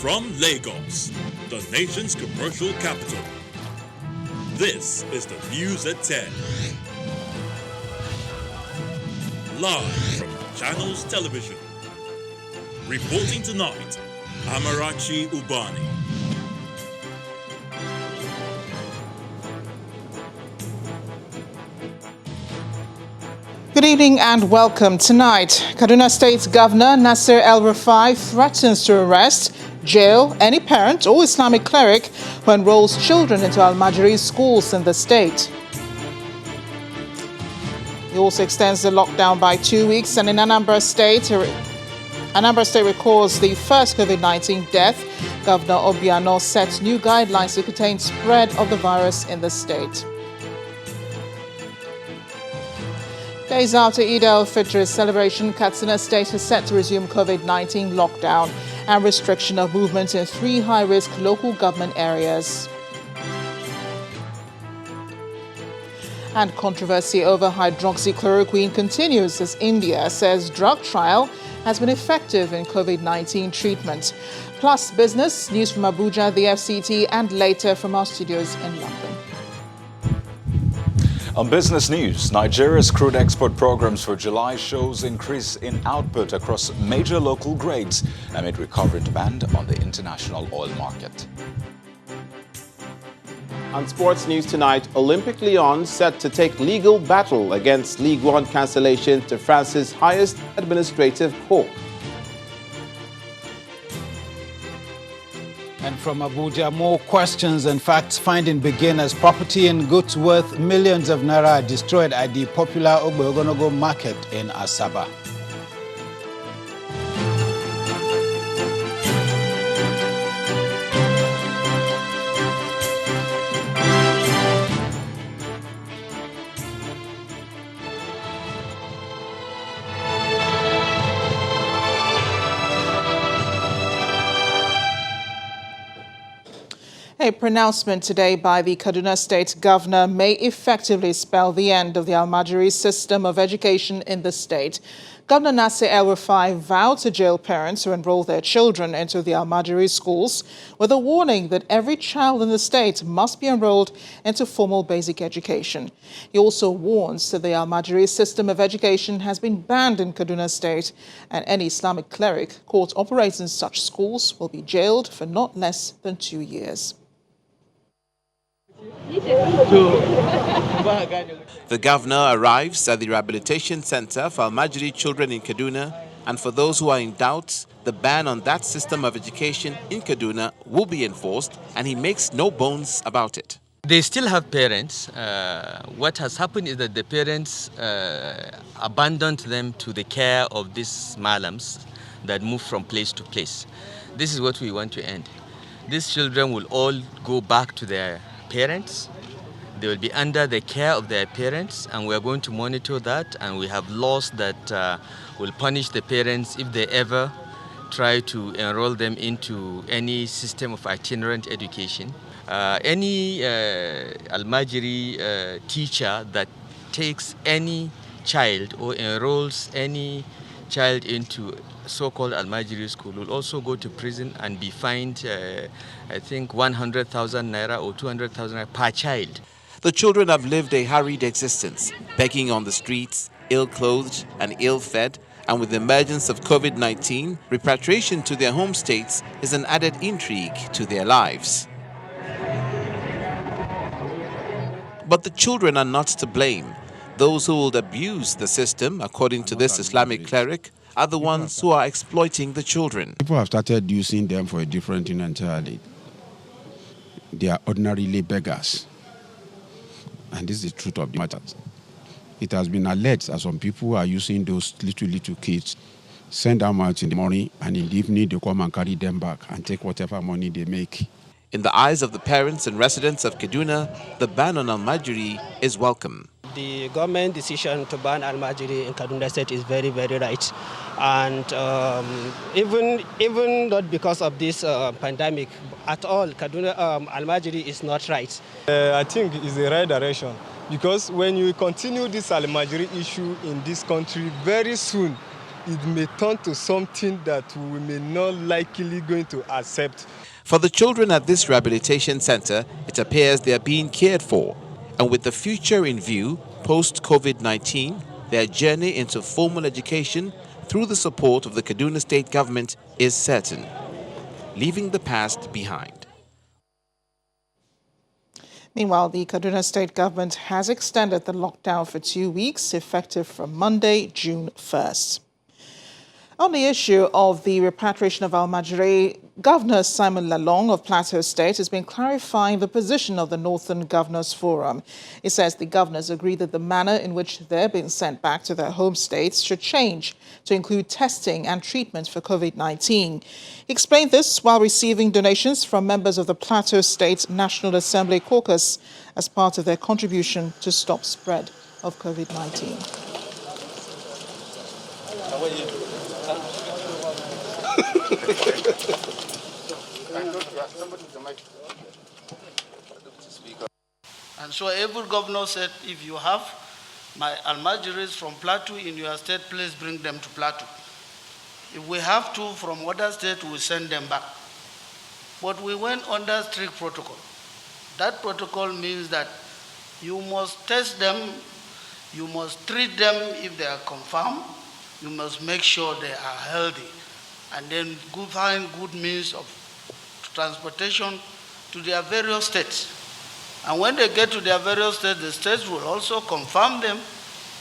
From Lagos, the nation's commercial capital, this is the News at 10. Live from Channels Television. Reporting tonight, Amarachi Ubani. Good evening and welcome. Tonight, Kaduna State Governor Nasir El-Rufai threatens to arrest, jail any parent or Islamic cleric who enrolls children into Almajirai schools in the state. He also extends the lockdown by 2 weeks, and in Anambra State records the first COVID-19 death. Governor Obiano sets new guidelines to contain spread of the virus in the state. Days after Eid al-Fitr's celebration, Katsina State is set to resume COVID-19 lockdown and restriction of movement in 3 high-risk local government areas. And controversy over hydroxychloroquine continues as India says drug trial has been effective in COVID-19 treatment. Plus business, news from Abuja, the FCT, and later from our studios in London. On business news, Nigeria's crude export programs for July shows increase in output across major local grades amid recovering demand on the international oil market. On sports news tonight, Olympic Lyon set to take legal battle against League One cancellation to France's highest administrative court. And from Abuja, more questions and facts-finding begin as property and goods worth millions of naira are destroyed at the popular Ogbogonogo market in Asaba. A pronouncement today by the Kaduna State Governor may effectively spell the end of the Almajirai system of education in the state. Governor Nasir El-Rufai vowed to jail parents who enroll their children into the Almajirai schools with a warning that every child in the state must be enrolled into formal basic education. He also warns that the Almajirai system of education has been banned in Kaduna State, and any Islamic cleric caught operating such schools will be jailed for not less than 2 years. The governor arrives at the Rehabilitation Center for Almajirai children in Kaduna, and for those who are in doubt, the ban on that system of education in Kaduna will be enforced, and he makes no bones about it. They still have parents. What has happened is that the parents abandoned them to the care of these malams that move from place to place. This is what we want to end. These children will all go back to their parents. They will be under the care of their parents, and we are going to monitor that, and we have laws that will punish the parents if they ever try to enroll them into any system of itinerant education. Any Almajiri teacher that takes any child or enrolls any child into so-called Almajiri school will also go to prison and be fined, I think, 100,000 naira or 200,000 naira per child. The children have lived a harried existence, begging on the streets, ill-clothed and ill-fed, and with the emergence of COVID-19, repatriation to their home states is an added intrigue to their lives. But the children are not to blame. Those who would abuse the system, according to this Islamic cleric, are the ones who are exploiting the children. People have started using them for a different thing entirely. They are ordinarily beggars. And this is the truth of the matter. It has been alleged that some people are using those little kids, send them out in the morning, and in the evening they come and carry them back and take whatever money they make. In the eyes of the parents and residents of Kaduna, the ban on Almajiri is welcome. The government decision to ban Almajiri in Kaduna State is very, very right. And even not because of this pandemic at all, Kaduna Almajiri is not right. I think it's the right direction, because when you continue this Almajiri issue in this country, very soon it may turn to something that we may not likely going to accept. For the children at this rehabilitation center, it appears they are being cared for. And with the future in view, post-COVID-19, their journey into formal education through the support of the Kaduna state government is certain, leaving the past behind. Meanwhile, the Kaduna state government has extended the lockdown for 2 weeks, effective from Monday, June 1st. On the issue of the repatriation of Almajirai, Governor Simon Lalong of Plateau State has been clarifying the position of the Northern Governors Forum. He says the governors agree that the manner in which they're being sent back to their home states should change to include testing and treatment for COVID-19. He explained this while receiving donations from members of the Plateau State National Assembly caucus as part of their contribution to stop spread of COVID-19. And so every governor said, if you have my Almajiris from Plateau in your state, please bring them to Plateau. If we have two from other states, we send them back. But we went under strict protocol. That protocol means that you must test them, you must treat them if they are confirmed, you must make sure they are healthy, and then find good means of transportation to their various states. And when they get to their various states, the states will also confirm them,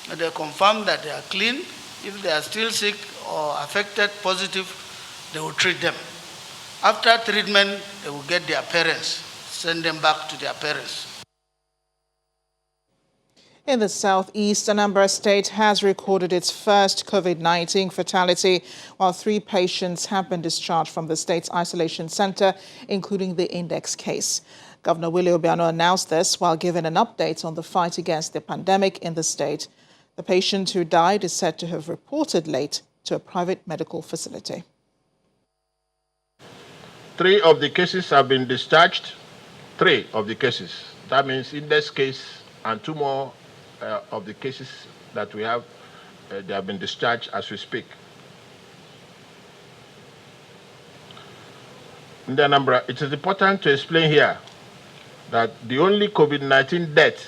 and they confirm that they are clean. If they are still sick or affected, positive, they will treat them. After treatment, they will get their parents, send them back to their parents. In the southeast, Anambra State has recorded its first COVID-19 fatality, while 3 patients have been discharged from the state's isolation center, including the index case. Governor Willie Obiano announced this while giving an update on the fight against the pandemic in the state. The patient who died is said to have reported late to a private medical facility. 3 of the cases have been discharged. 3 of the cases. That means in this case and 2 more of the cases that we have, they have been discharged as we speak. In the Anambra, it is important to explain here that the only COVID-19 death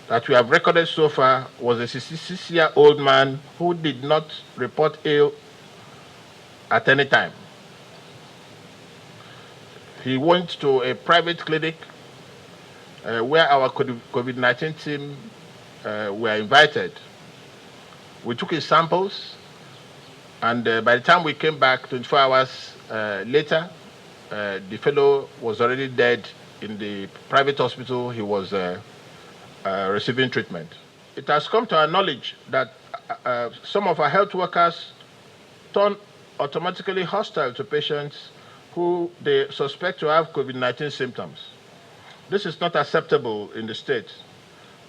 that we have recorded so far was a 66-year-old man who did not report ill at any time. He went to a private clinic where our COVID-19 team were invited. We took his samples, and by the time we came back 24 hours later, the fellow was already dead in the private hospital. He was receiving treatment. It has come to our knowledge that some of our health workers turn automatically hostile to patients who they suspect to have COVID-19 symptoms. This is not acceptable in the state.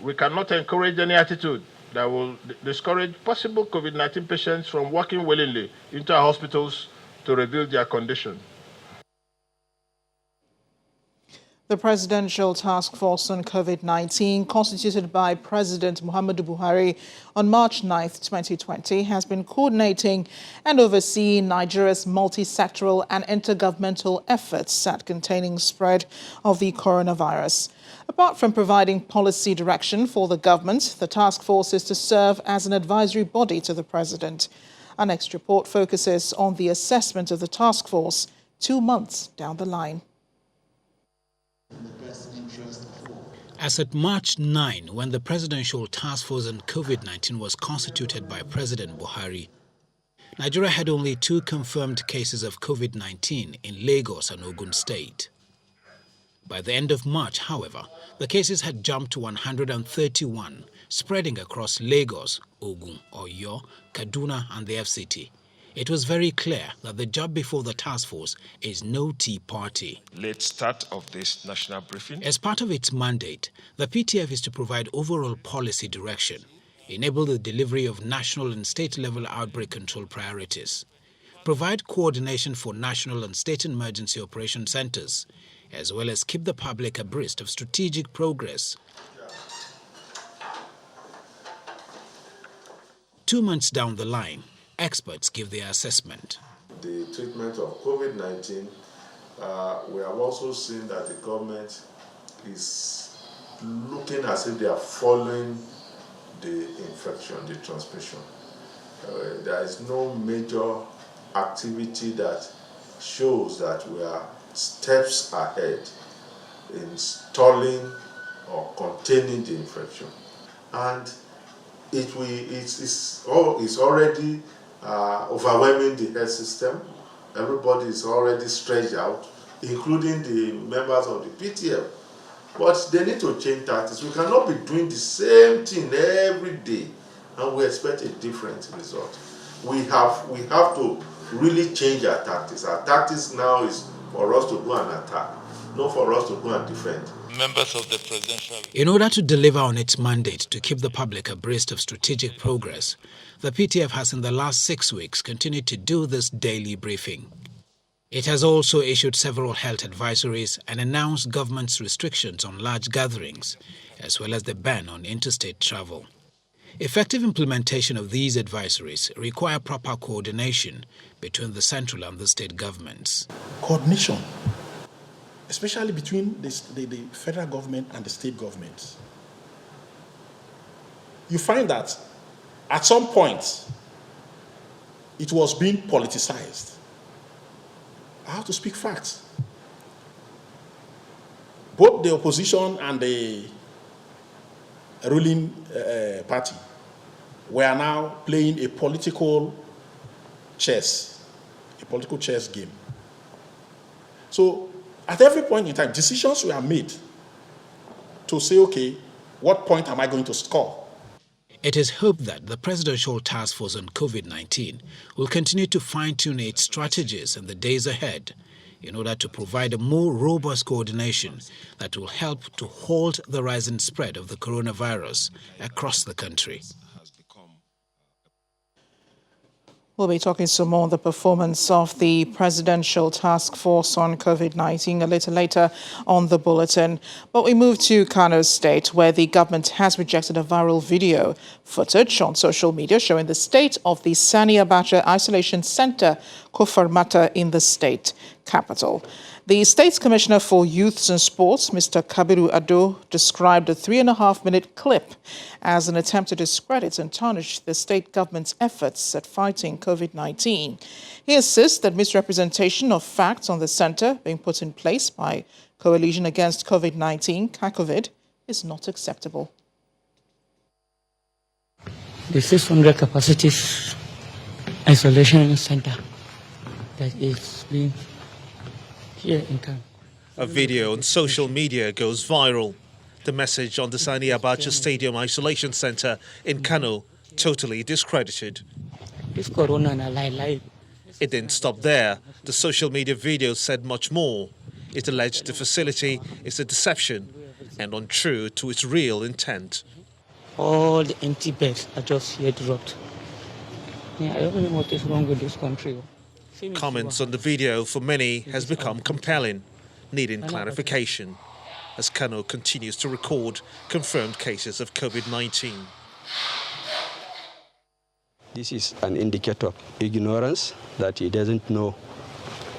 We cannot encourage any attitude that will discourage possible COVID-19 patients from walking willingly into our hospitals to reveal their condition. The Presidential Task Force on COVID-19, constituted by President Muhammadu Buhari on March 9, 2020, has been coordinating and overseeing Nigeria's multi-sectoral and intergovernmental efforts at containing spread of the coronavirus. Apart from providing policy direction for the government, the task force is to serve as an advisory body to the President. Our next report focuses on the assessment of the task force 2 months down the line. As at March 9, when the Presidential Task Force on COVID-19 was constituted by President Buhari, Nigeria had only 2 confirmed cases of COVID-19 in Lagos and Ogun State. By the end of March, however, the cases had jumped to 131, spreading across Lagos, Ogun, Oyo, Kaduna and the FCT. It was very clear that the job before the task force is no tea party. Late start of this national briefing. As part of its mandate, the PTF is to provide overall policy direction, enable the delivery of national and state-level outbreak control priorities, provide coordination for national and state emergency operation centers, as well as keep the public abreast of strategic progress. 2 months down the line, Experts give their assessment. The treatment of COVID-19, we have also seen that the government is looking as if they are following the infection, the transmission. There is no major activity that shows that we are steps ahead in stalling or containing the infection. And it's already overwhelming the health system. Everybody is already stretched out, including the members of the PTF. But they need to change tactics. We cannot be doing the same thing every day and we expect a different result. We have to really change our tactics. Our tactics now is for us to go and attack, not for us to go and defend. Members of the Presidential... In order to deliver on its mandate to keep the public abreast of strategic progress, the PTF has in the last 6 weeks continued to do this daily briefing. It has also issued several health advisories and announced government's restrictions on large gatherings, as well as the ban on interstate travel. Effective implementation of these advisories require proper coordination between the central and the state governments. Coordination, especially between the federal government and the state governments. You find that at some point it was being politicized. I have to speak facts. Both the opposition and the ruling party were now playing a political chess game. So at every point in time, decisions were made to say, okay, what point am I going to score? It is hoped that the Presidential Task Force on COVID-19 will continue to fine-tune its strategies in the days ahead in order to provide a more robust coordination that will help to halt the rising spread of the coronavirus across the country. We'll be talking some more on the performance of the Presidential Task Force on COVID-19 a little later on the bulletin. But we move to Kano State, where the government has rejected a viral video footage on social media showing the state of the Sani Abacha Isolation Center, Kofarmata, in the state capital. The State's Commissioner for Youths and Sports, Mr. Kabiru Ado, described a 3.5-minute clip as an attempt to discredit and tarnish the state government's efforts at fighting COVID-19. He insists that misrepresentation of facts on the center being put in place by Coalition Against COVID-19, CACOVID, is not acceptable. The 600 capacity isolation center that is being here in Kano. A video on social media goes viral. The message on the Sani Abacha Stadium Isolation Center in Kano totally discredited. This corona na lie. It didn't stop there. The social media video said much more. It alleged the facility is a deception and untrue to its real intent. All the empty beds are just here dropped. I don't know what is wrong with this country. Comments on the video for many has become compelling, needing clarification, as Kano continues to record confirmed cases of COVID-19. This is an indicator of ignorance, that he doesn't know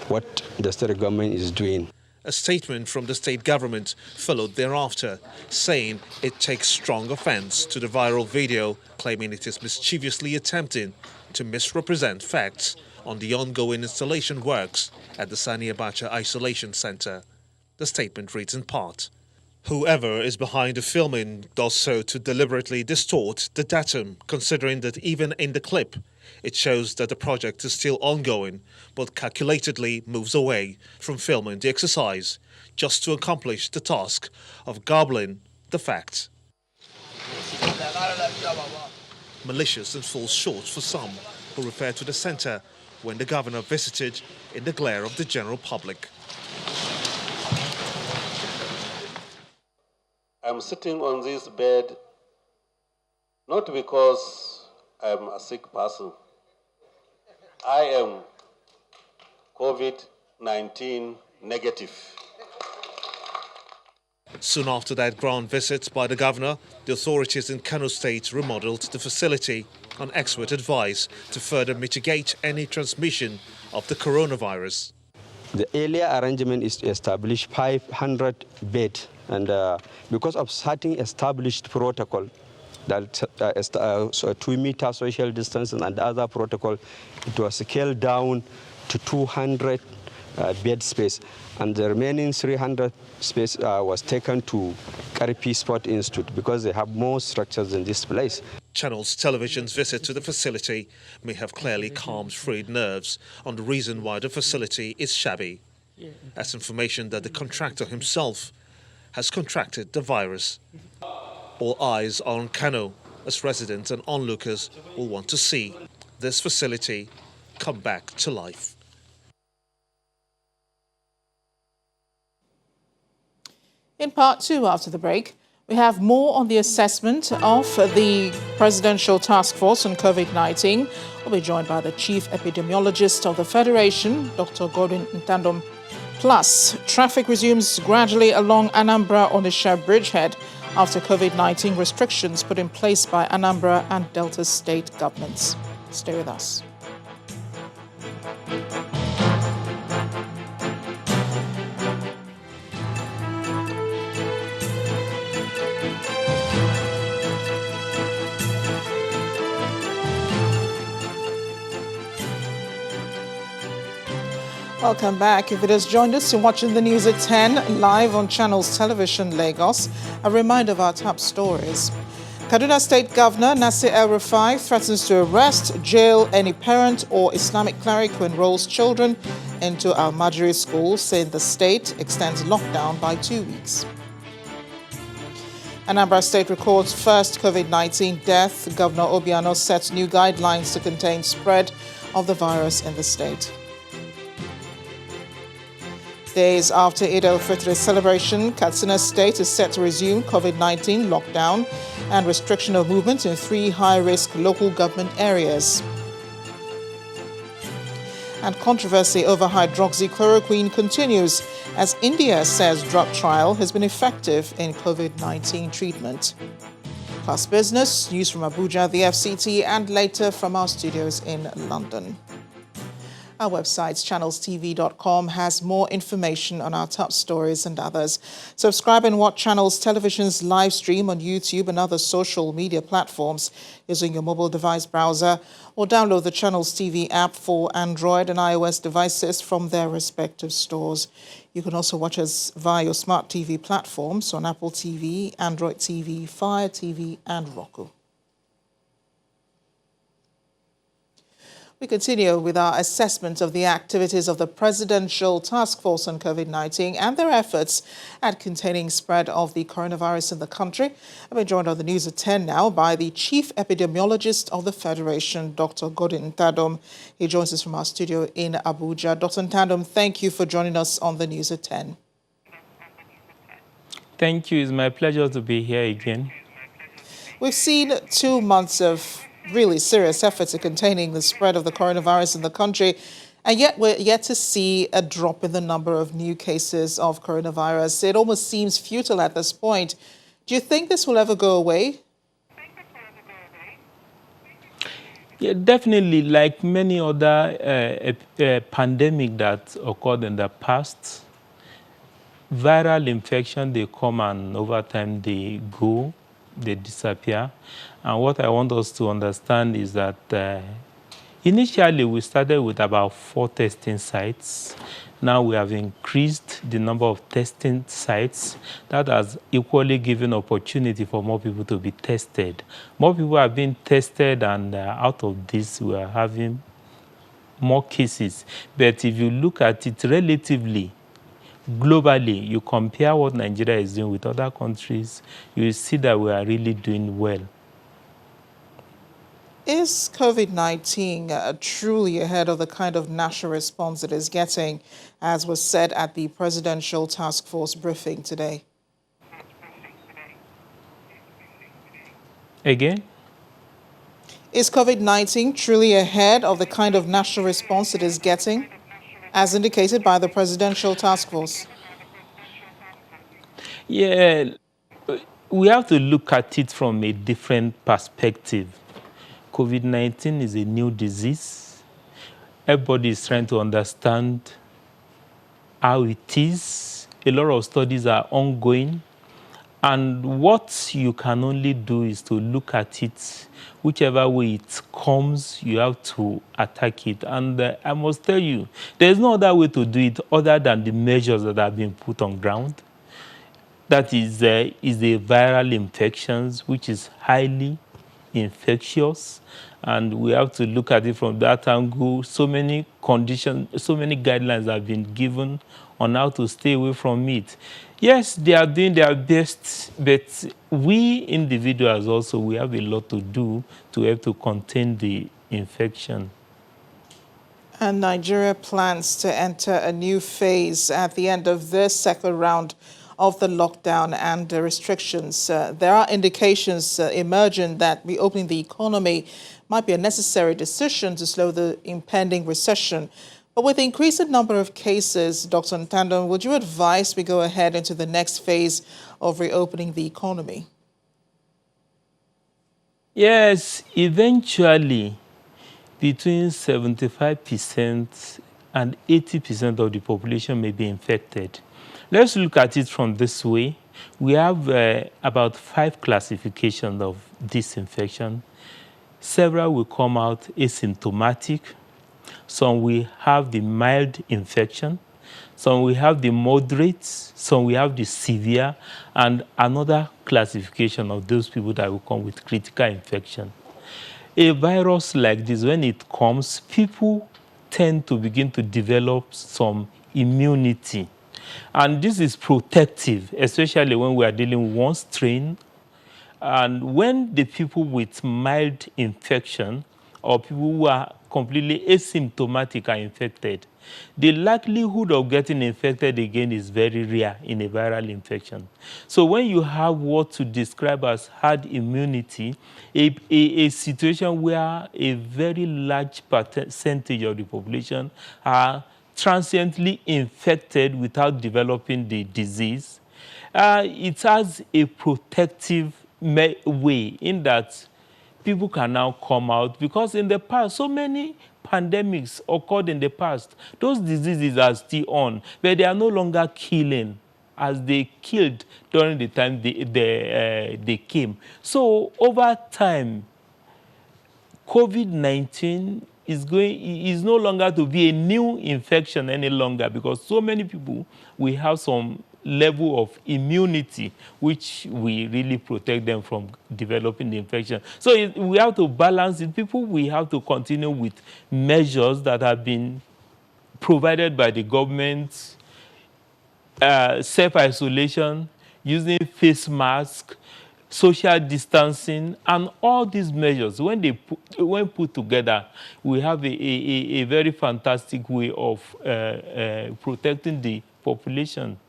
what the state government is doing. A statement from the state government followed thereafter, saying it takes strong offense to the viral video, claiming it is mischievously attempting to misrepresent facts on the ongoing installation works at the Sani Abacha Isolation Center. The statement reads in part, "Whoever is behind the filming does so to deliberately distort the datum, considering that even in the clip, it shows that the project is still ongoing, but calculatedly moves away from filming the exercise, just to accomplish the task of garbling the facts." Malicious and false short for some who refer to the center when the governor visited in the glare of the general public. I'm sitting on this bed not because I'm a sick person. I am COVID-19 negative. Soon after that ground visit by the governor, the authorities in Kano State remodeled the facility. on expert advice to further mitigate any transmission of the coronavirus. The earlier arrangement is to establish 500 beds, and because of certain established protocol, that 2-meter social distancing and other protocol, it was scaled down to 200 bed space, and the remaining 300 space was taken to Karipi Sport Institute because they have more structures in this place. Channels Television's visit to the facility may have clearly calmed frayed nerves on the reason why the facility is shabby, as information that the contractor himself has contracted the virus. All eyes are on Kano, as residents and onlookers will want to see this facility come back to life. In part two, after the break, we have more on the assessment of the Presidential Task Force on COVID-19. We'll be joined by the Chief Epidemiologist of the Federation, Dr. Gordon Ntandom. Plus, traffic resumes gradually along Anambra-Onitsha bridgehead after COVID-19 restrictions put in place by Anambra and Delta state governments. Stay with us. Welcome back. If it has joined us, you're watching the news at 10 live on Channels Television Lagos. A reminder of our top stories. Kaduna State Governor Nasir El-Rufai threatens to arrest, jail any parent or Islamic cleric who enrolls children into Almajirai schools, saying the state extends lockdown by 2 weeks. Anambra State records first COVID-19 death. Governor Obiano sets new guidelines to contain spread of the virus in the state. Days after Eid al-Fitr celebration, Katsina State is set to resume COVID-19 lockdown and restriction of movement in 3 high-risk local government areas. And controversy over hydroxychloroquine continues as India says drug trial has been effective in COVID-19 treatment. Plus business, news from Abuja, the FCT, and later from our studios in London. Our website, channelstv.com, has more information on our top stories and others. Subscribe and watch Channels Television's live stream on YouTube and other social media platforms using your mobile device browser, or download the Channels TV app for Android and iOS devices from their respective stores. You can also watch us via your smart TV platforms on Apple TV, Android TV, Fire TV, and Roku. We continue with our assessment of the activities of the Presidential Task Force on COVID-19 and their efforts at containing spread of the coronavirus in the country. We're joined on the news at 10 now by the Chief Epidemiologist of the Federation, Dr. Gordon Ntandom. He joins us from our studio in Abuja. Dr. Ntandom, thank you for joining us on the news at 10. Thank you. It's my pleasure to be here again. We've seen 2 months of really serious efforts at containing the spread of the coronavirus in the country, and yet we're yet to see a drop in the number of new cases of coronavirus. It almost seems futile at this point. Do you think this will ever go away? Yeah, definitely. Like many other pandemic that occurred in the past, viral infection, they come and over time they go, they disappear. And what I want us to understand is that initially we started with about 4 testing sites. Now we have increased the number of testing sites. That has equally given opportunity for more people to be tested. More people are being tested, and out of this we are having more cases. But if you look at it relatively, globally, you compare what Nigeria is doing with other countries, you see that we are really doing well. Is COVID-19 truly ahead of the kind of national response it is getting, as was said at the Presidential Task Force briefing today? Again? Is COVID-19 truly ahead of the kind of national response it is getting, as indicated by the Presidential Task Force? Yeah, we have to look at it from a different perspective. COVID-19 is a new disease. Everybody is trying to understand how it is. A lot of studies are ongoing. And what you can only do is to look at it. Whichever way it comes, you have to attack it. And I must tell you, there's no other way to do it other than the measures that have been put on ground. That is the viral infections, which is highly infectious. And we have to look at it from that angle. So many conditions, so many guidelines have been given on how to stay away from it. Yes, they are doing their best, but we individuals also, we have a lot to do to help to contain the infection. And Nigeria plans to enter a new phase at the end of this second round of the lockdown and the restrictions. There are indications emerging that reopening the economy might be a necessary decision to slow the impending recession. But with the increasing number of cases, Dr. Ntandon, would you advise we go ahead into the next phase of reopening the economy? Yes, eventually, between 75% and 80% of the population may be infected. Let's look at it from this way. We have about 5 classifications of this infection. Several will come out asymptomatic. Some will have the mild infection. Some will have the moderate. Some will have the severe. And another classification of those people that will come with critical infection. A virus like this, when it comes, people tend to begin to develop some immunity. And this is protective, especially when we are dealing with one strain. And when the people with mild infection or people who are completely asymptomatic are infected, the likelihood of getting infected again is very rare in a viral infection. So when you have what to describe as herd immunity, a situation where a very large percentage of the population are transiently infected without developing the disease, it has a protective way in that people can now come out, because in the past, so many pandemics occurred in the past. Those diseases are still on, but they are no longer killing as they killed during the time they came. So over time, COVID-19 is no longer to be a new infection any longer, because so many people, we have some level of immunity, which we really protect them from developing the infection. So we have to balance it. People, we have to continue with measures that have been provided by the government, self-isolation, using face masks, social distancing, and all these measures, when put together, we have a very fantastic way of protecting the population.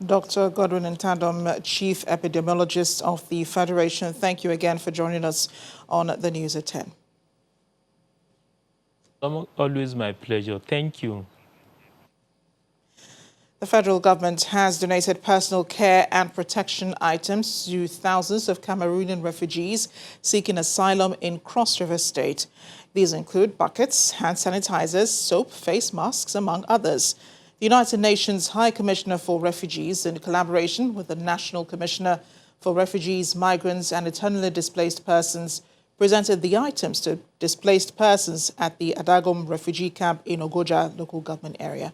Dr. Godwin Ntandon, Chief Epidemiologist of the Federation, thank you again for joining us on the News at 10. Always my pleasure. Thank you. The federal government has donated personal care and protection items to thousands of Cameroonian refugees seeking asylum in Cross River State. These include buckets, hand sanitizers, soap, face masks, among others. The United Nations High Commissioner for Refugees, in collaboration with the National Commissioner for Refugees, Migrants and Internally Displaced Persons, presented the items to displaced persons at the Adagom refugee camp in Ogoja local government area.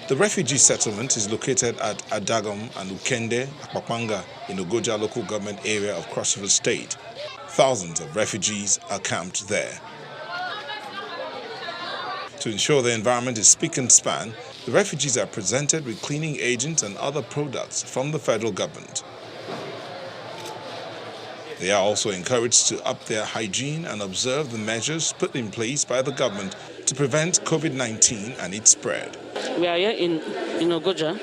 The refugee settlement is located at Adagom and Ukende, Akpapanga in Ogoja local government area of Cross River State. Thousands of refugees are camped there. To ensure the environment is spick and span, the refugees are presented with cleaning agents and other products from the federal government. They are also encouraged to up their hygiene and observe the measures put in place by the government to prevent COVID-19 and its spread. We are here in Ogoja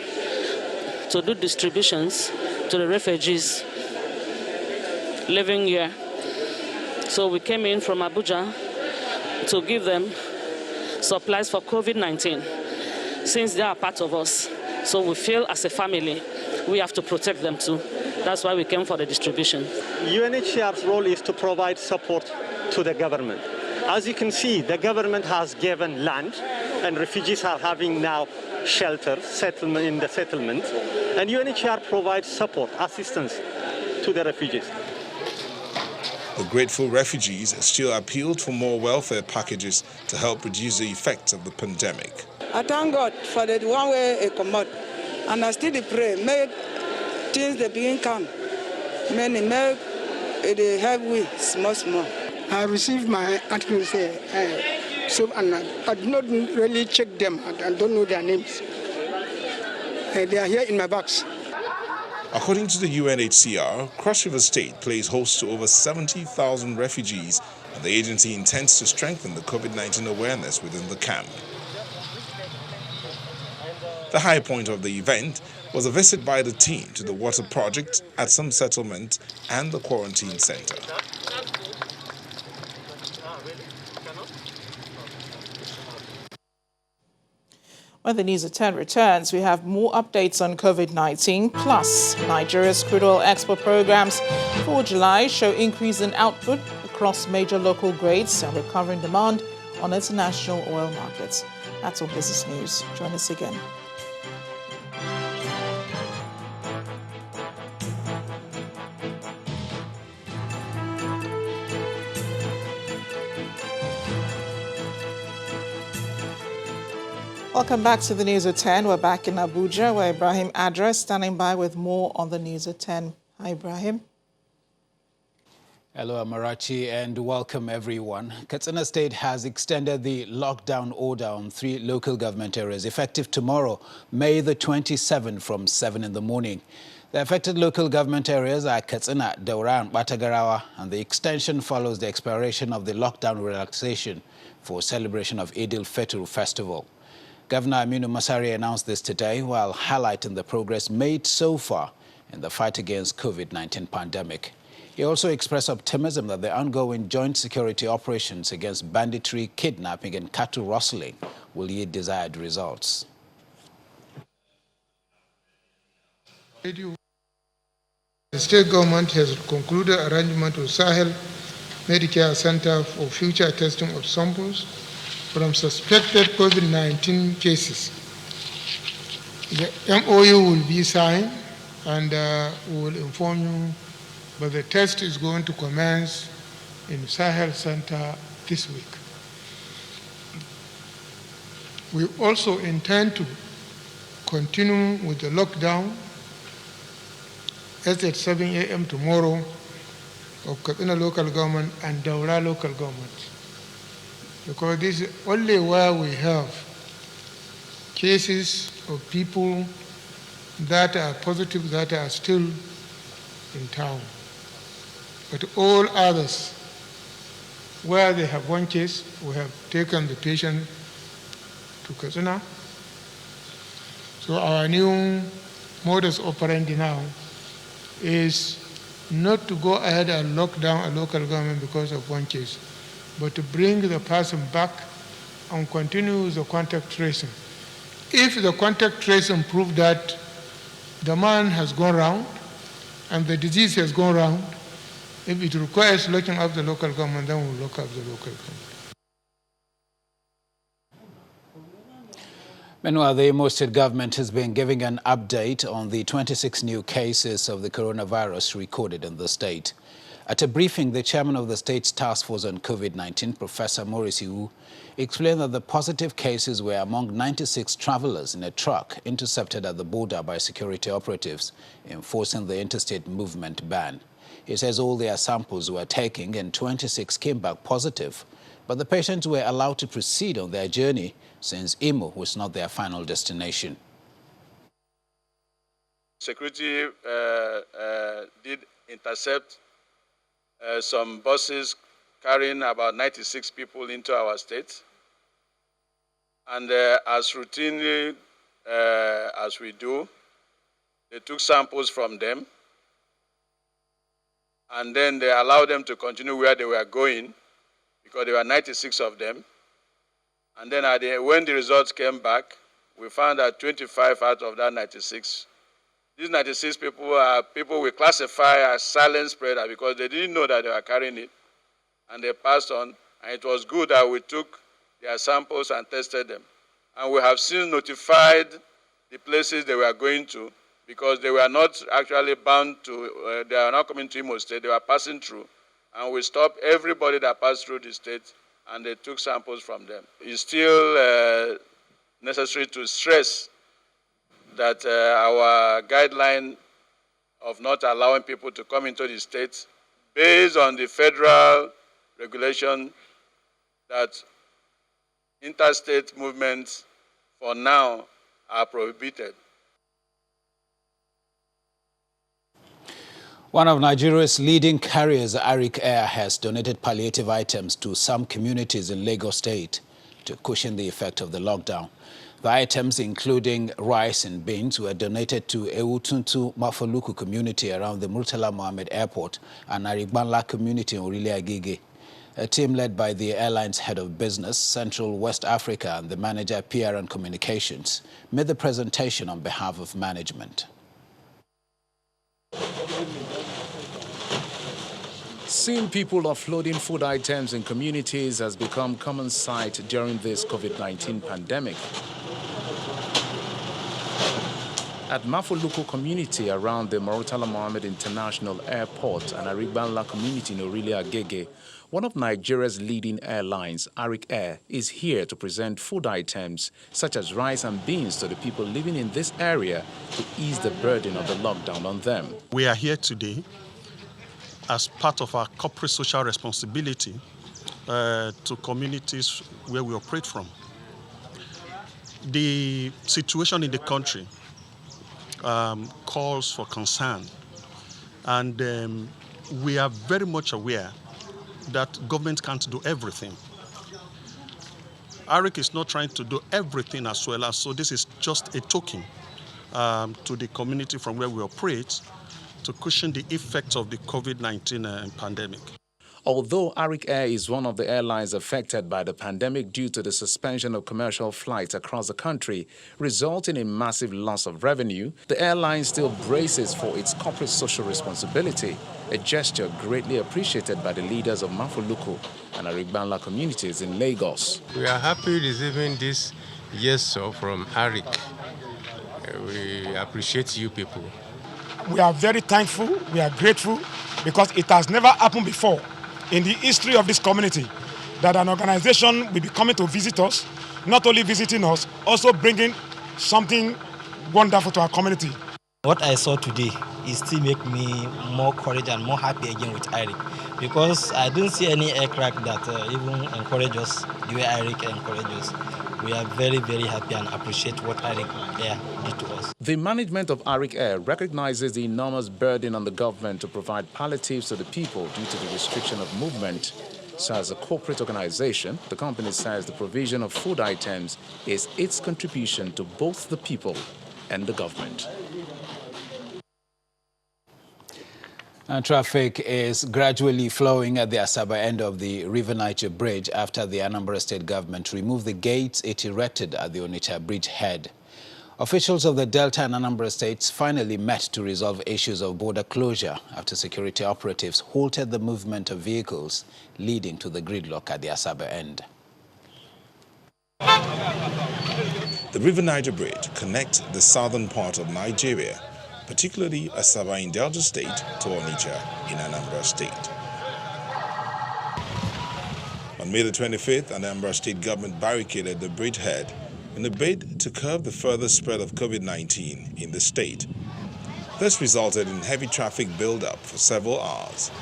to do distributions to the refugees living here. So we came in from Abuja to give them supplies for COVID-19, since they are part of us. So we feel as a family, we have to protect them too. That's why we came for the distribution. UNHCR's role is to provide support to the government. As you can see, the government has given land, and refugees are having now shelter, settlement in the settlement, and UNHCR provides support, assistance to the refugees. The grateful refugees still appealed for more welfare packages to help reduce the effects of the pandemic. I thank God for the one way it come out, and I still pray, make things they begin come, many make it help we small. I received my articles so and I did not really check them. I don't know their names. They are here in my box. According to the UNHCR, Cross River State plays host to over 70,000 refugees, and the agency intends to strengthen the COVID-19 awareness within the camp. The high point of the event was a visit by the team to the water project at some settlement and the quarantine center. When the News at 10 returns, we have more updates on COVID-19, plus Nigeria's crude oil export programs for July show increase in output across major local grades and recovering demand on international oil markets. That's all business news. Join us again. Welcome back to the News at 10. We're back in Abuja, where Ibrahim Adra is standing by with more on the News at 10. Hi, Ibrahim. Hello, Amarachi, and welcome everyone. Katsina State has extended the lockdown order on 3 local government areas effective tomorrow, May the 27th from 7 in the morning. The affected local government areas are Katsina, Daura, and Batagarawa, and the extension follows the expiration of the lockdown relaxation for celebration of Eid al-Fitr festival. Governor Aminu Masari announced this today while highlighting the progress made so far in the fight against COVID-19 pandemic. He also expressed optimism that the ongoing joint security operations against banditry, kidnapping and cattle rustling will yield desired results. The state government has concluded arrangement with Sahel Medicare Center for future testing of samples from suspected COVID-19 cases. The MOU will be signed and we will inform you, but the test is going to commence in Sahel Center this week. We also intend to continue with the lockdown as at 7 a.m. tomorrow of Katsina local government and Daura local government, because this is only where we have cases of people that are positive that are still in town. But all others, where they have one case, we have taken the patient to Katsina. So our new modus operandi now is not to go ahead and lock down a local government because of one case, but to bring the person back and continue the contact tracing. If the contact tracing proves that the man has gone round and the disease has gone round, if it requires locking up the local government, then we'll lock up the local government. Meanwhile, the Imo State government has been giving an update on the 26 new cases of the coronavirus recorded in the state. At a briefing, the chairman of the state's task force on COVID-19, Professor Maurice Iwu, explained that the positive cases were among 96 travelers in a truck intercepted at the border by security operatives enforcing the interstate movement ban. He says all their samples were taken and 26 came back positive, but the patients were allowed to proceed on their journey since Imo was not their final destination. Security did intercept some buses carrying about 96 people into our state. And as routinely as we do, they took samples from them. And then they allowed them to continue where they were going because there were 96 of them. And then when the results came back, we found that 25 out of that 96 These 96 people are people we classify as silent spreader because they didn't know that they were carrying it, and they passed on. And it was good that we took their samples and tested them. And we have since notified the places they were going to because they were not actually bound to, they are not coming to Imo State, they were passing through. And we stopped everybody that passed through the state and they took samples from them. It's still necessary to stress that our guideline of not allowing people to come into the state based on the federal regulation that interstate movements for now are prohibited. One of Nigeria's leading carriers, Arik Air, has donated palliative items to some communities in Lagos State to cushion the effect of the lockdown. The items, including rice and beans, were donated to Ewutuntu Mafoluku community around the Murtala Mohammed Airport and Arigbanla community in Orile Agege. A team led by the airline's head of business, Central West Africa, and the manager PR and communications made the presentation on behalf of management. Seeing people offloading food items in communities has become common sight during this COVID-19 pandemic. At Mafoluku community around the Murtala Mohammed International Airport and Arigbanla community in Orile Agege, one of Nigeria's leading airlines, Arik Air, is here to present food items such as rice and beans to the people living in this area to ease the burden of the lockdown on them. We are here today as part of our corporate social responsibility to communities where we operate from. The situation in the country calls for concern, and we are very much aware that government can't do everything. Arik is not trying to do everything as well, and so this is just a token to the community from where we operate to cushion the effects of the COVID-19 pandemic. Although Arik Air is one of the airlines affected by the pandemic due to the suspension of commercial flights across the country, resulting in massive loss of revenue, the airline still braces for its corporate social responsibility, a gesture greatly appreciated by the leaders of Mafoluku and Arigbanla communities in Lagos. We are happy receiving this gesture from Arik. We appreciate you people. We are very thankful, we are grateful, because it has never happened before in the history of this community that an organization will be coming to visit us, not only visiting us, also bringing something wonderful to our community. What I saw today is still make me more courage and more happy again with Arik, because I don't see any aircraft that even encourage us the way Arik encourages us. We are very, very happy and appreciate what Arik Air did to us. The management of Arik Air recognizes the enormous burden on the government to provide palliatives to the people due to the restriction of movement. So as a corporate organization, the company says the provision of food items is its contribution to both the people and the government. And traffic is gradually flowing at the Asaba end of the River Niger Bridge after the Anambra State government removed the gates it erected at the Onitsha Bridge head. Officials of the Delta and Anambra states finally met to resolve issues of border closure after security operatives halted the movement of vehicles, leading to the gridlock at the Asaba end. The River Niger Bridge connects the southern part of Nigeria, particularly Asaba in Delta State, to Onitsha in Anambra State. On May the 25th, Anambra State government barricaded the bridge head in a bid to curb the further spread of COVID-19 in the state. This resulted in heavy traffic build-up for several hours.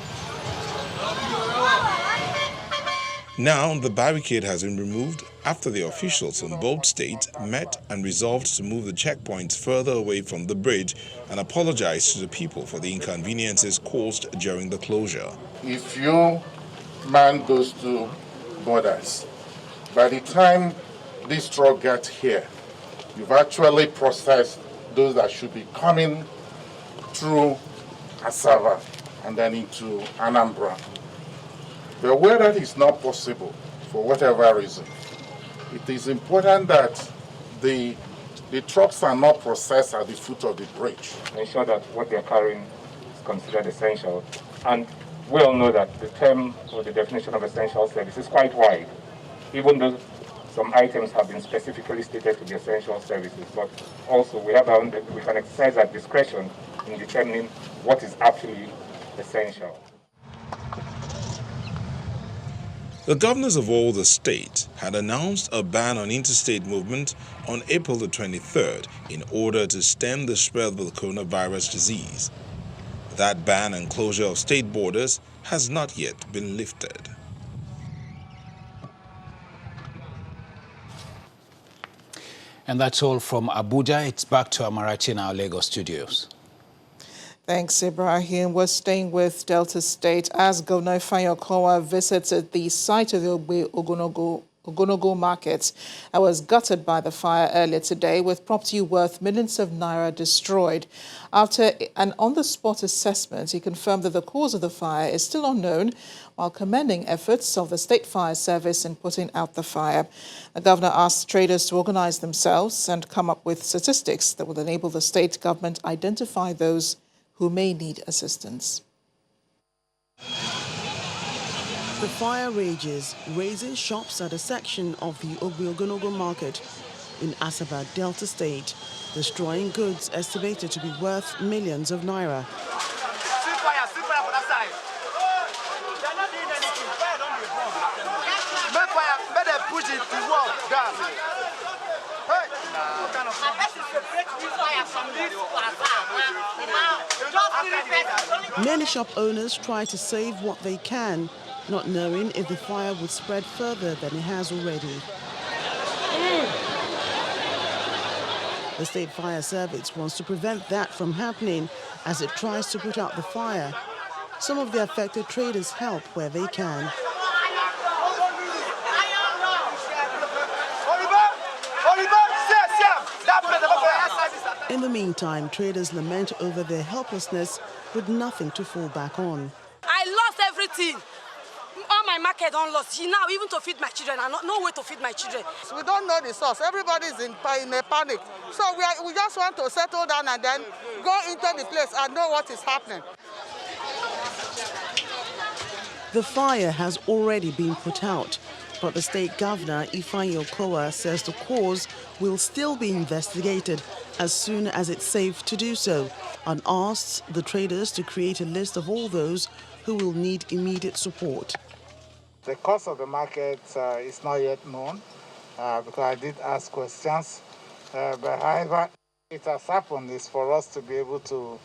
Now, the barricade has been removed after the officials from both states met and resolved to move the checkpoints further away from the bridge and apologize to the people for the inconveniences caused during the closure. If you man those two borders, by the time this truck gets here, you've actually processed those that should be coming through Asaba and then into Anambra. But where that is not possible, for whatever reason, it is important that the The trucks are not processed at the foot of the bridge. Ensure that what they're carrying is considered essential. And we all know that the term or the definition of essential service is quite wide, even though some items have been specifically stated to be essential services. But also we can exercise our discretion in determining what is actually essential. The governors of all the states had announced a ban on interstate movement on April the 23rd in order to stem the spread of the coronavirus disease. That ban and closure of state borders has not yet been lifted. And that's all from Abuja. It's back to Amarachi in our Lagos studios. Thanks, Ibrahim. We're staying with Delta State as Governor Ifeanyi Okowa visited the site of the Ogonogo market. I was gutted by the fire earlier today, with property worth millions of naira destroyed. After an on-the-spot assessment, he confirmed that the cause of the fire is still unknown, while commending efforts of the State Fire Service in putting out the fire. The governor asked traders to organize themselves and come up with statistics that will enable the state government identify those who may need assistance. The fire rages, razing shops at a section of the Ogonogo market in Asaba, Delta State, destroying goods estimated to be worth millions of naira. Many shop owners try to save what they can, not knowing if the fire would spread further than it has already. The State Fire Service wants to prevent that from happening as it tries to put out the fire. Some of the affected traders help where they can. In the meantime, traders lament over their helplessness with nothing to fall back on. I lost everything. All my market don't lost. Now, even to feed my children, I no way to feed my children. We don't know the source. Everybody's in a panic. So we just want to settle down and then go into the place and know what is happening. The fire has already been put out, but the state governor, Ifeanyi Okowa, says the cause will still be investigated as soon as it's safe to do so, and asks the traders to create a list of all those who will need immediate support. The cost of the market is not yet known because I did ask questions. But however, it has happened is for us to be able to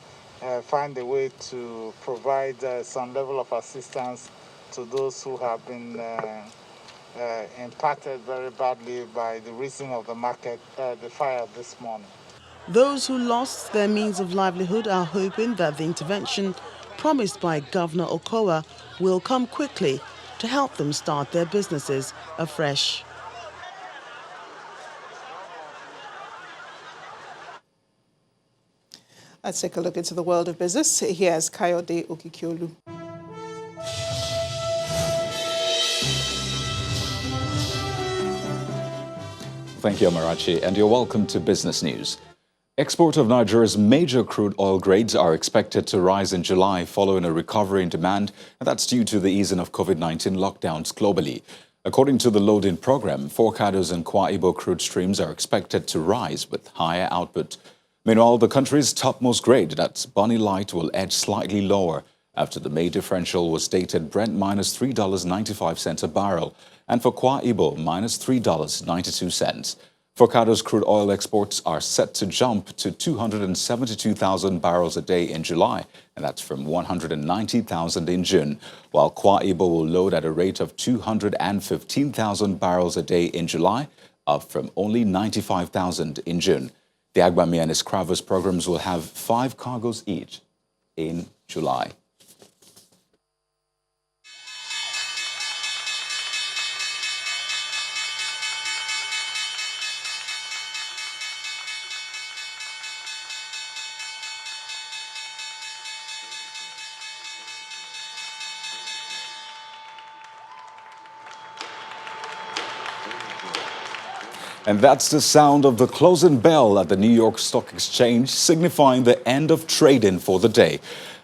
find a way to provide some level of assistance to those who have been impacted very badly by the reason of the market, the fire this morning. Those who lost their means of livelihood are hoping that the intervention promised by Governor Okowa will come quickly to help them start their businesses afresh. Let's take a look into the world of business. Here's Kayode Okikiolu. Thank you, Amarachi, and you're welcome to Business News. Export of Nigeria's major crude oil grades are expected to rise in July following a recovery in demand, and that's due to the easing of COVID-19 lockdowns globally. According to the loading program, Forcados and Kwa Ibo crude streams are expected to rise with higher output. Meanwhile, the country's topmost grade, that's Bonny Light, will edge slightly lower after the May differential was dated Brent minus $3.95 a barrel, and for Kwa Ibo minus $3.92. Forcados crude oil exports are set to jump to 272,000 barrels a day in July, and that's from 190,000 in June, while Kwa Ibo will load at a rate of 215,000 barrels a day in July, up from only 95,000 in June. The Agbami and Escravos programs will have 5 cargoes each in July. And that's the sound of the closing bell at the New York Stock Exchange, signifying the end of trading for the day.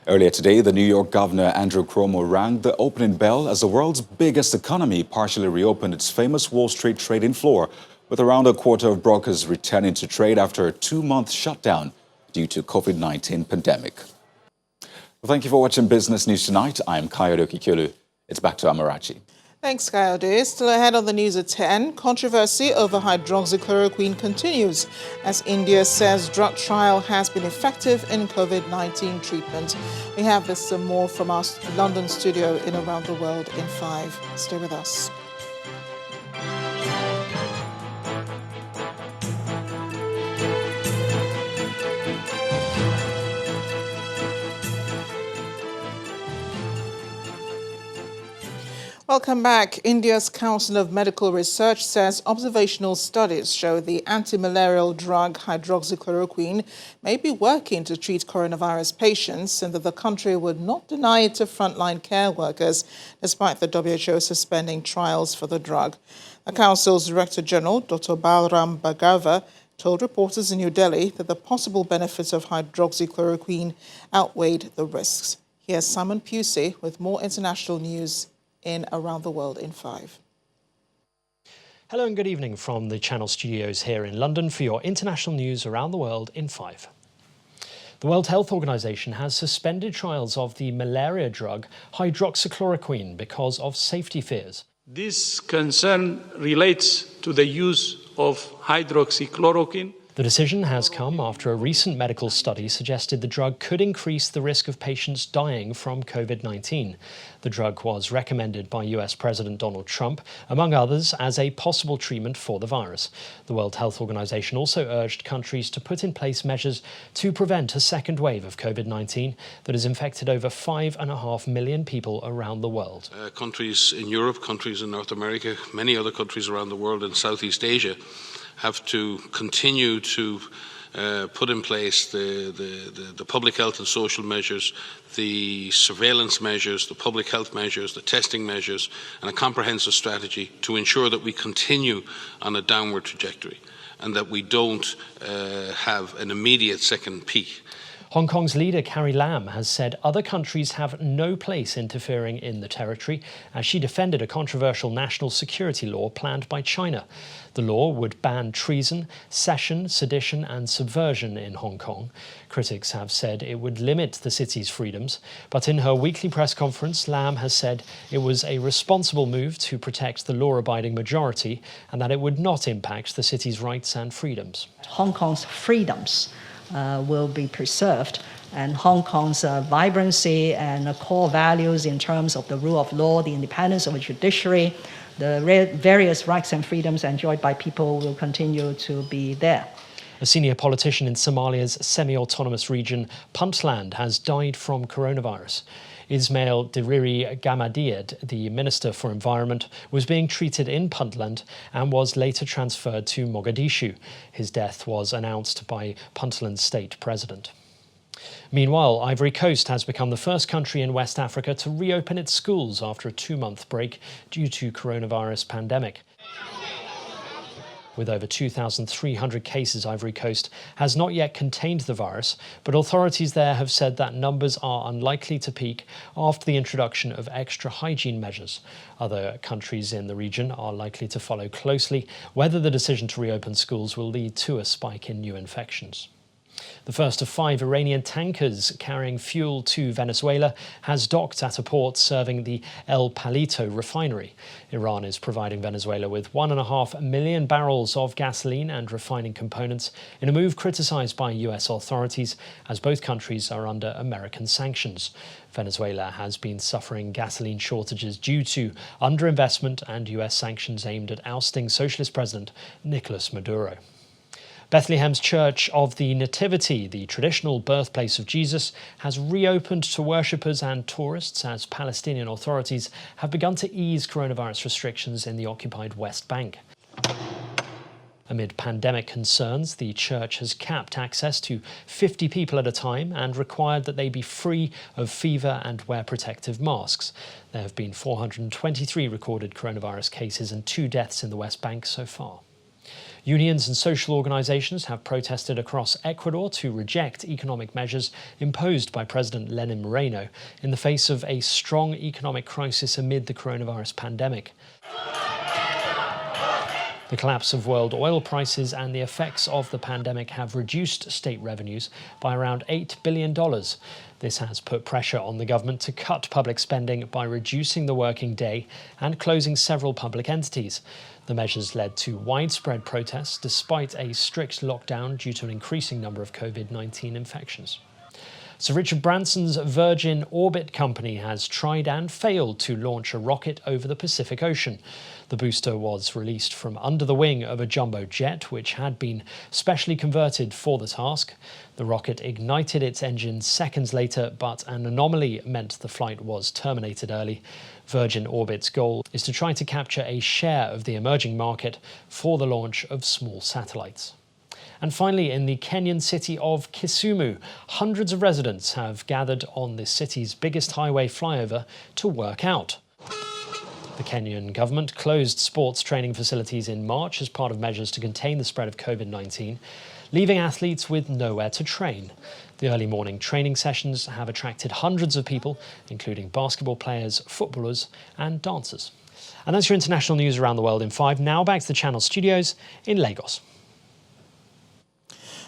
Earlier today, the New York Governor Andrew Cuomo rang the opening bell as the world's biggest economy partially reopened its famous Wall Street trading floor, with around a quarter of brokers returning to trade after a 2-month shutdown due to COVID-19 pandemic. Well, thank you for watching Business News Tonight. I'm Kayode Okikulu. It's back to Amarachi. Thanks, Kayode. Still ahead on the news at 10, controversy over hydroxychloroquine continues as India says drug trial has been effective in COVID-19 treatment. We have this and more from our London studio in Around the World in 5. Stay with us. Welcome back. India's Council of Medical Research says observational studies show the anti-malarial drug hydroxychloroquine may be working to treat coronavirus patients and that the country would not deny it to frontline care workers, despite the WHO suspending trials for the drug. The Council's Director General, Dr. Balram Bhargava, told reporters in New Delhi that the possible benefits of hydroxychloroquine outweighed the risks. Here's Simon Pusey with more international news in Around the World in 5. Hello and good evening from the Channel studios here in London for your international news around the world in 5. The World Health Organization has suspended trials of the malaria drug hydroxychloroquine because of safety fears. This concern relates to the use of hydroxychloroquine. The decision has come after a recent medical study suggested the drug could increase the risk of patients dying from COVID-19. The drug was recommended by US President Donald Trump, among others, as a possible treatment for the virus. The World Health Organization also urged countries to put in place measures to prevent a second wave of COVID-19 that has infected over 5.5 million people around the world. Countries in Europe, countries in North America, many other countries around the world in Southeast Asia have to continue to put in place the public health and social measures, the surveillance measures, the public health measures, the testing measures, and a comprehensive strategy to ensure that we continue on a downward trajectory and that we don't have an immediate second peak. Hong Kong's leader, Carrie Lam, has said other countries have no place interfering in the territory as she defended a controversial national security law planned by China. The law would ban treason, secession, sedition and subversion in Hong Kong. Critics have said it would limit the city's freedoms, but in her weekly press conference, Lam has said it was a responsible move to protect the law-abiding majority and that it would not impact the city's rights and freedoms. Hong Kong's freedoms will be preserved, and Hong Kong's vibrancy and core values in terms of the rule of law, the independence of the judiciary, the various rights and freedoms enjoyed by people will continue to be there. A senior politician in Somalia's semi-autonomous region, Puntland, has died from coronavirus. Ismail Diriri Gamadiyed, the Minister for Environment, was being treated in Puntland and was later transferred to Mogadishu. His death was announced by Puntland's state president. Meanwhile, Ivory Coast has become the first country in West Africa to reopen its schools after a 2-month break due to coronavirus pandemic. With over 2,300 cases, Ivory Coast has not yet contained the virus, but authorities there have said that numbers are unlikely to peak after the introduction of extra hygiene measures. Other countries in the region are likely to follow closely whether the decision to reopen schools will lead to a spike in new infections. The first of 5 Iranian tankers carrying fuel to Venezuela has docked at a port serving the El Palito refinery. Iran is providing Venezuela with 1.5 million barrels of gasoline and refining components in a move criticized by US authorities as both countries are under American sanctions. Venezuela has been suffering gasoline shortages due to underinvestment and US sanctions aimed at ousting socialist president Nicolas Maduro. Bethlehem's Church of the Nativity, the traditional birthplace of Jesus, has reopened to worshippers and tourists as Palestinian authorities have begun to ease coronavirus restrictions in the occupied West Bank. Amid pandemic concerns, the church has capped access to 50 people at a time and required that they be free of fever and wear protective masks. There have been 423 recorded coronavirus cases and 2 deaths in the West Bank so far. Unions and social organisations have protested across Ecuador to reject economic measures imposed by President Lenin Moreno in the face of a strong economic crisis amid the coronavirus pandemic. The collapse of world oil prices and the effects of the pandemic have reduced state revenues by around $8 billion. This has put pressure on the government to cut public spending by reducing the working day and closing several public entities. The measures led to widespread protests despite a strict lockdown due to an increasing number of COVID-19 infections. Sir Richard Branson's Virgin Orbit company has tried and failed to launch a rocket over the Pacific Ocean. The booster was released from under the wing of a jumbo jet, which had been specially converted for the task. The rocket ignited its engines seconds later, but an anomaly meant the flight was terminated early. Virgin Orbit's goal is to try to capture a share of the emerging market for the launch of small satellites. And finally, in the Kenyan city of Kisumu, hundreds of residents have gathered on the city's biggest highway flyover to work out. The Kenyan government closed sports training facilities in March as part of measures to contain the spread of COVID-19, leaving athletes with nowhere to train. The early morning training sessions have attracted hundreds of people, including basketball players, footballers and dancers. And that's your international news around the world in 5. Now back to the Channel studios in Lagos.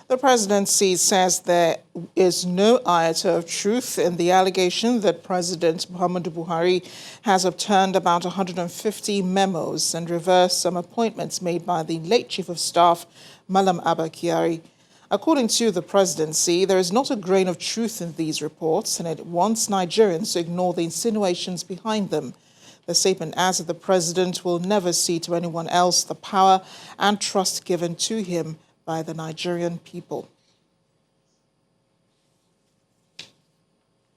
The presidency says there is no iota of truth in the allegation that President Muhammadu Buhari has obtained about 150 memos and reversed some appointments made by the late Chief of Staff, Malam Abba Kyari. According to the presidency, there is not a grain of truth in these reports, and it wants Nigerians to ignore the insinuations behind them. The statement adds that the president will never cede to anyone else the power and trust given to him by the Nigerian people.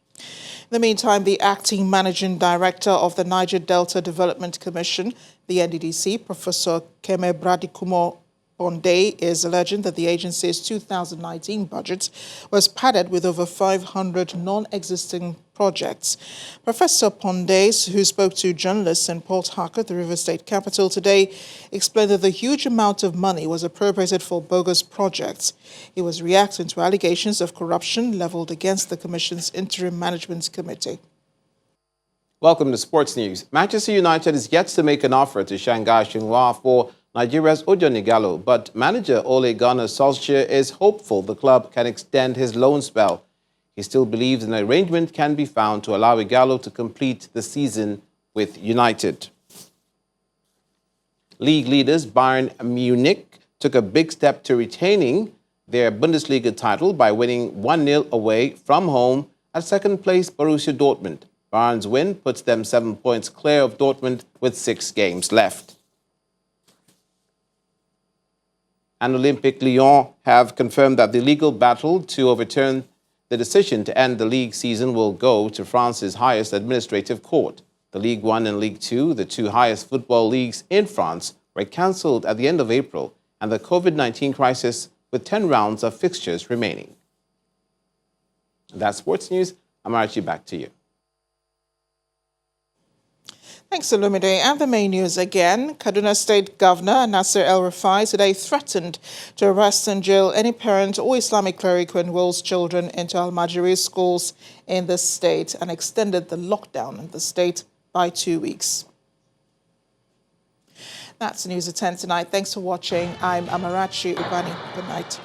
In the meantime, the acting managing director of the Niger Delta Development Commission, the NDDC, Professor Keme Bradikumo Bonde, is alleging that the agency's 2019 budget was padded with over 500 non-existing projects. Professor Ponde, who spoke to journalists in Port Harcourt, the River State capital, today, explained that the huge amount of money was appropriated for bogus projects. He was reacting to allegations of corruption leveled against the Commission's Interim Management Committee. Welcome to Sports News. Manchester United is yet to make an offer to Shanghai Shenhua for Nigeria's Ojo Nigalo, but manager Ole Gunnar Solskjaer is hopeful the club can extend his loan spell. He still believes an arrangement can be found to allow Igalo to complete the season with United. League leaders Bayern Munich took a big step to retaining their Bundesliga title by winning 1-0 away from home at second place Borussia Dortmund. Bayern's win puts them 7 points clear of Dortmund with 6 games left. And Olympique Lyon have confirmed that the legal battle to overturn the decision to end the league season will go to France's highest administrative court. The Ligue 1 and Ligue 2, the two highest football leagues in France, were cancelled at the end of April, and the COVID-19 crisis with 10 rounds of fixtures remaining. That's Sports News. Amarachi, back to you. Thanks, Olumide. And the main news again. Kaduna State Governor Nasir El-Rufai today threatened to arrest and jail any parent or Islamic cleric who enrolls children into Almajirai schools in the state and extended the lockdown in the state by 2 weeks. That's News at 10 tonight. Thanks for watching. I'm Amarachi Ubani. Good night.